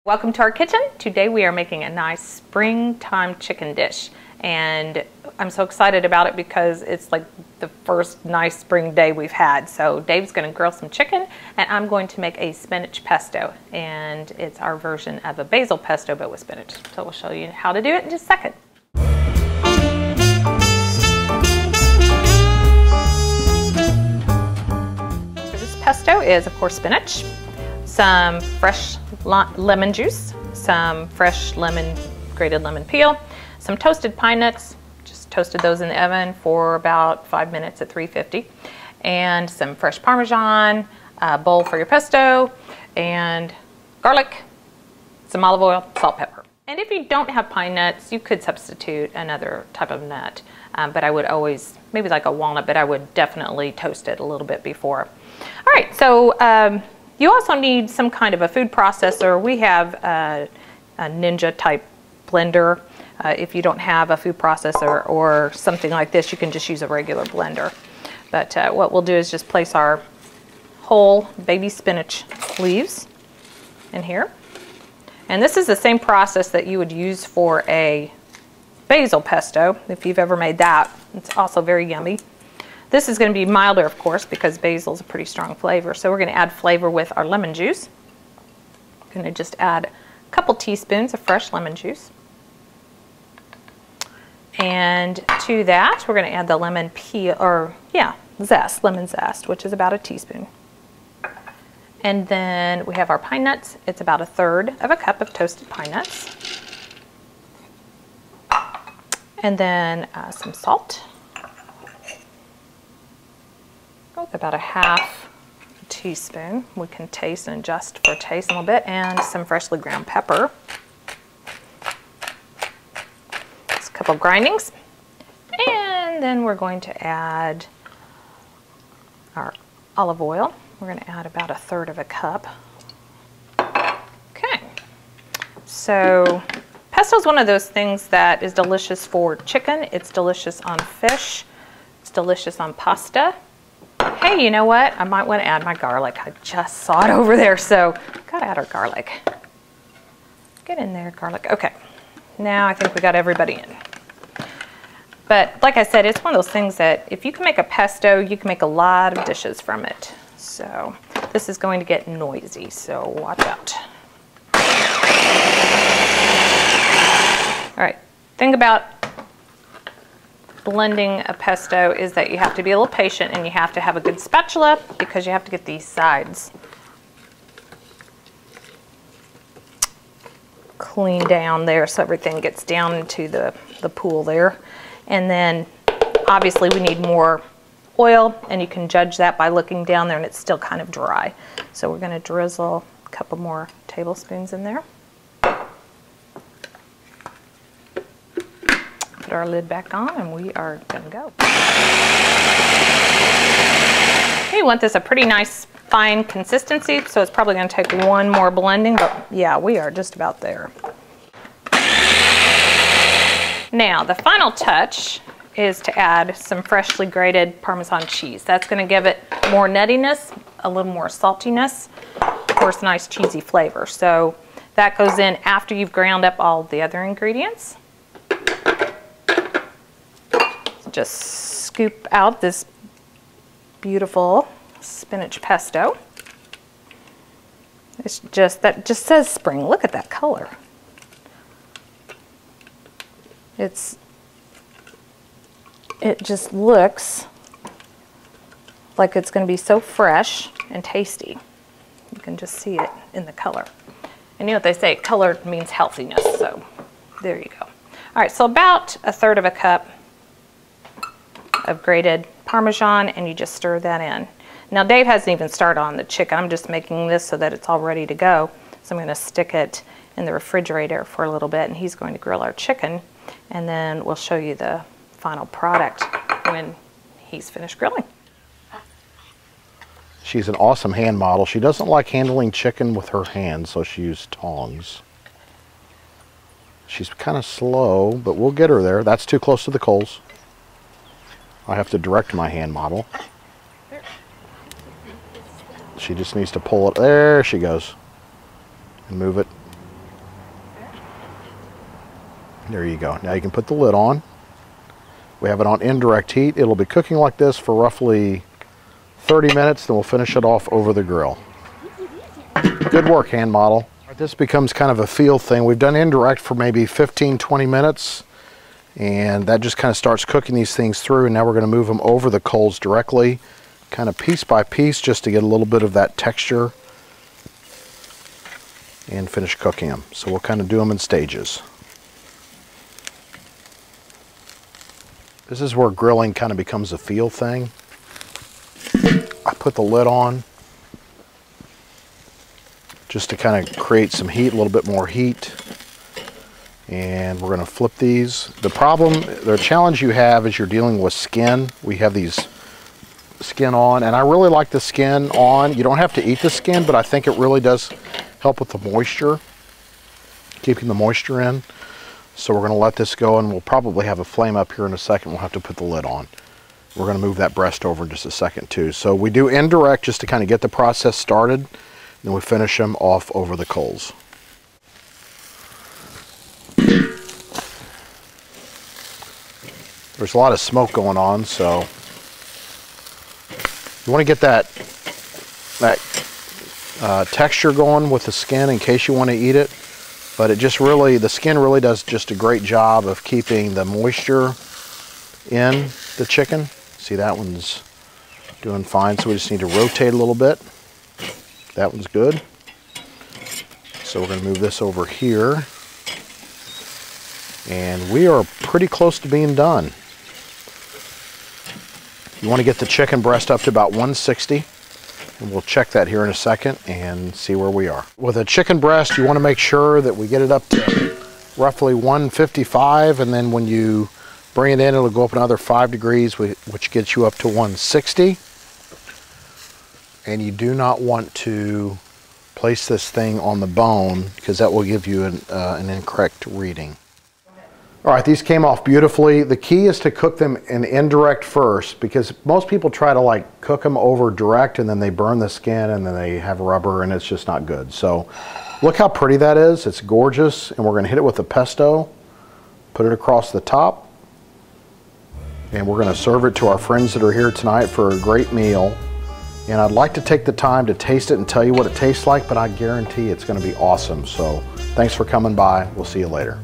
Welcome to our kitchen. Today we are making a nice springtime chicken dish, and I'm so excited about it because it's like the first nice spring day we've had. So Dave's going to grill some chicken and I'm going to make a spinach pesto, and it's our version of a basil pesto but with spinach. So we'll show you how to do it in just a second. So this pesto is of course spinach, some fresh lemon juice, some fresh grated lemon peel, some toasted pine nuts, just toasted those in the oven for about 5 minutes at 350, and some fresh parmesan, a bowl for your pesto, and garlic, some olive oil, salt, pepper. And if you don't have pine nuts, you could substitute another type of nut, but I would always, maybe like a walnut, but I would definitely toast it a little bit before. All right, so you also need some kind of a food processor. We have a Ninja type blender. If you don't have a food processor or something like this, you can just use a regular blender. But what we'll do is just place our whole baby spinach leaves in here. And this is the same process that you would use for a basil pesto, if you've ever made that. It's also very yummy. This is going to be milder, of course, because basil is a pretty strong flavor. So we're going to add flavor with our lemon juice. I'm going to just add a couple teaspoons of fresh lemon juice. And to that, we're going to add the lemon peel, or zest, lemon zest, which is about a teaspoon. And then we have our pine nuts. It's about 1/3 of a cup of toasted pine nuts. And then some salt. About a 1/2 teaspoon. We can taste and adjust for taste a little bit, and some freshly ground pepper. Just a couple grindings. And then we're going to add our olive oil. We're going to add about 1/3 of a cup. Okay. So pesto is one of those things that is delicious for chicken. It's delicious on fish. It's delicious on pasta. Hey, you know what? I might want to add my garlic. I just saw it over there, so gotta add our garlic. Get in there, garlic. Okay, now I think we got everybody in. But like I said, it's one of those things that if you can make a pesto, you can make a lot of dishes from it. So this is going to get noisy, so watch out. All right, think about blending a pesto is that you have to be a little patient and you have to have a good spatula because you have to get these sides clean down there so everything gets down into the pool there. And then obviously we need more oil, and you can judge that by looking down there and it's still kind of dry. So we're going to drizzle a couple more tablespoons in there. Put our lid back on and we are going to go. You want this a pretty nice fine consistency, so it's probably going to take one more blending, but yeah, we are just about there. Now the final touch is to add some freshly grated Parmesan cheese. That's going to give it more nuttiness, a little more saltiness, of course nice cheesy flavor. So that goes in after you've ground up all the other ingredients. Just scoop out this beautiful spinach pesto. It's just, that just says spring. Look at that color. It just looks like it's going to be so fresh and tasty. You can just see it in the color. And you know what they say, color means healthiness, so there you go. All right, so about 1/3 of a cup of grated Parmesan, and you just stir that in. Now Dave hasn't even started on the chicken. I'm just making this so that it's all ready to go. So I'm going to stick it in the refrigerator for a little bit, and he's going to grill our chicken, and then we'll show you the final product when he's finished grilling. She's an awesome hand model. She doesn't like handling chicken with her hands, so she used tongs. She's kind of slow, but we'll get her there. That's too close to the coals. I have to direct my hand model. She just needs to pull it. There she goes. And move it There you go. Now you can put the lid on. We have it on indirect heat. It'll be cooking like this for roughly 30 minutes, then we'll finish it off over the grill. Good work, hand model. This becomes kind of a feel thing. We've done indirect for maybe 15-20 minutes, and that just kind of starts cooking these things through, and now we're going to move them over the coals directly, kind of piece by piece, just to get a little bit of that texture and finish cooking them. So we'll kind of do them in stages. This is where grilling kind of becomes a feel thing. I put the lid on just to kind of create some heat, a little bit more heat. And we're going to flip these. The challenge you have is you're dealing with skin. We have these skin on, and I really like the skin on. You don't have to eat the skin, but I think it really does help with the moisture, keeping the moisture in. So we're going to let this go, and we'll probably have a flame up here in a second. We'll have to put the lid on. We're going to move that breast over in just a second too. So we do indirect just to kind of get the process started, then we finish them off over the coals. There's a lot of smoke going on, so you want to get that texture going with the skin in case you want to eat it. But it just really, the skin really does just a great job of keeping the moisture in the chicken. See, that one's doing fine, so we just need to rotate a little bit. That one's good. So we're going to move this over here. And we are pretty close to being done. You want to get the chicken breast up to about 160. And we'll check that here in a second and see where we are. With a chicken breast, you want to make sure that we get it up to roughly 155, and then when you bring it in, it'll go up another 5 degrees, which gets you up to 160. And you do not want to place this thing on the bone, because that will give you an incorrect reading. All right, these came off beautifully. The key is to cook them in indirect first, because most people try to like cook them over direct and then they burn the skin and then they have rubber and it's just not good. So look how pretty that is. It's gorgeous. And we're going to hit it with the pesto, put it across the top, and we're going to serve it to our friends that are here tonight for a great meal. And I'd like to take the time to taste it and tell you what it tastes like, but I guarantee it's going to be awesome. So thanks for coming by. We'll see you later.